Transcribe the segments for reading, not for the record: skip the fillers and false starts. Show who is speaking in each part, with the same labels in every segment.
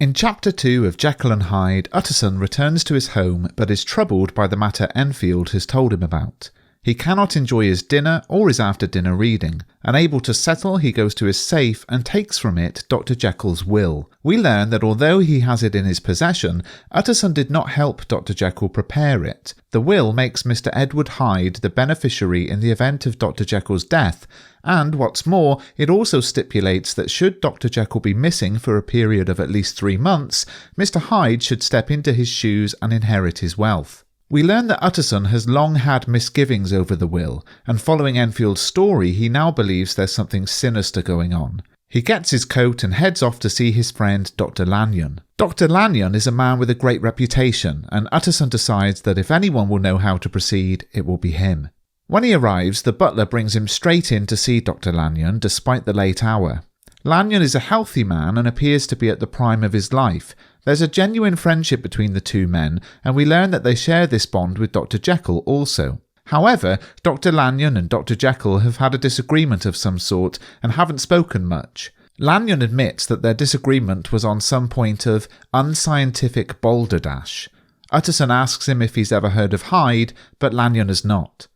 Speaker 1: In Chapter 2 of Jekyll and Hyde, Utterson returns to his home but is troubled by the matter Enfield has told him about. He cannot enjoy his dinner or his after-dinner reading. Unable to settle, he goes to his safe and takes from it Dr. Jekyll's will. We learn that although he has it in his possession, Utterson did not help Dr. Jekyll prepare it. The will makes Mr. Edward Hyde the beneficiary in the event of Dr. Jekyll's death, and what's more, it also stipulates that should Dr. Jekyll be missing for a period of at least 3 months, Mr. Hyde should step into his shoes and inherit his wealth. We learn that Utterson has long had misgivings over the will, and following Enfield's story, he now believes there's something sinister going on. He gets his coat and heads off to see his friend Dr. Lanyon. Dr. Lanyon is a man with a great reputation, and Utterson decides that if anyone will know how to proceed, it will be him. When he arrives, the butler brings him straight in to see Dr. Lanyon despite the late hour. Lanyon is a healthy man and appears to be at the prime of his life. There's a genuine friendship between the two men, and we learn that they share this bond with Dr. Jekyll also. However, Dr. Lanyon and Dr. Jekyll have had a disagreement of some sort and haven't spoken much. Lanyon admits that their disagreement was on some point of unscientific balderdash. Utterson asks him if he's ever heard of Hyde, but Lanyon has not.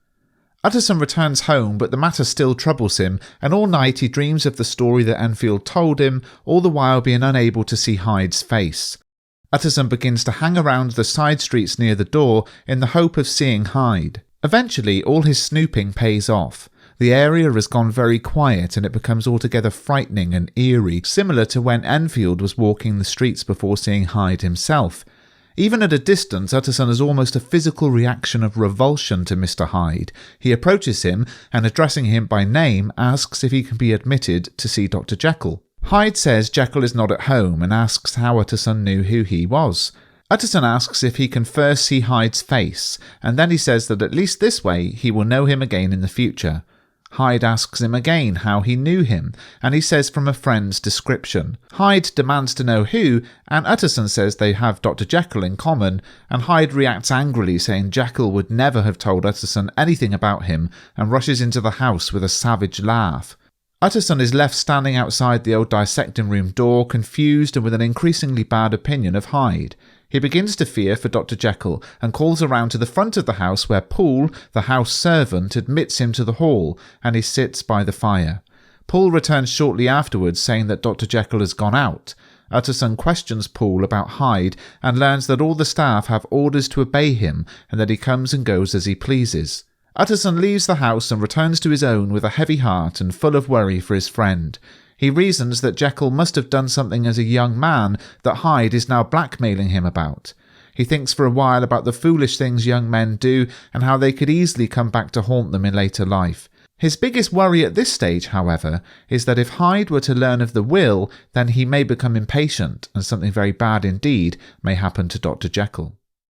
Speaker 1: Utterson returns home, but the matter still troubles him, and all night he dreams of the story that Enfield told him, all the while being unable to see Hyde's face. Utterson begins to hang around the side streets near the door in the hope of seeing Hyde. Eventually, all his snooping pays off. The area has gone very quiet and it becomes altogether frightening and eerie, similar to when Enfield was walking the streets before seeing Hyde himself. Even at a distance, Utterson has almost a physical reaction of revulsion to Mr. Hyde. He approaches him and, addressing him by name, asks if he can be admitted to see Dr. Jekyll. Hyde says Jekyll is not at home and asks how Utterson knew who he was. Utterson asks if he can first see Hyde's face, and then he says that at least this way he will know him again in the future. Hyde asks him again how he knew him, and he says from a friend's description. Hyde demands to know who, and Utterson says they have Dr. Jekyll in common, and Hyde reacts angrily, saying Jekyll would never have told Utterson anything about him, and rushes into the house with a savage laugh. Utterson is left standing outside the old dissecting room door, confused and with an increasingly bad opinion of Hyde. He begins to fear for Dr. Jekyll and calls around to the front of the house where Poole, the house servant, admits him to the hall, and he sits by the fire. Poole returns shortly afterwards saying that Dr. Jekyll has gone out. Utterson questions Poole about Hyde and learns that all the staff have orders to obey him and that he comes and goes as he pleases. Utterson leaves the house and returns to his own with a heavy heart and full of worry for his friend. He reasons that Jekyll must have done something as a young man that Hyde is now blackmailing him about. He thinks for a while about the foolish things young men do and how they could easily come back to haunt them in later life. His biggest worry at this stage, however, is that if Hyde were to learn of the will, then he may become impatient and something very bad indeed may happen to Dr. Jekyll.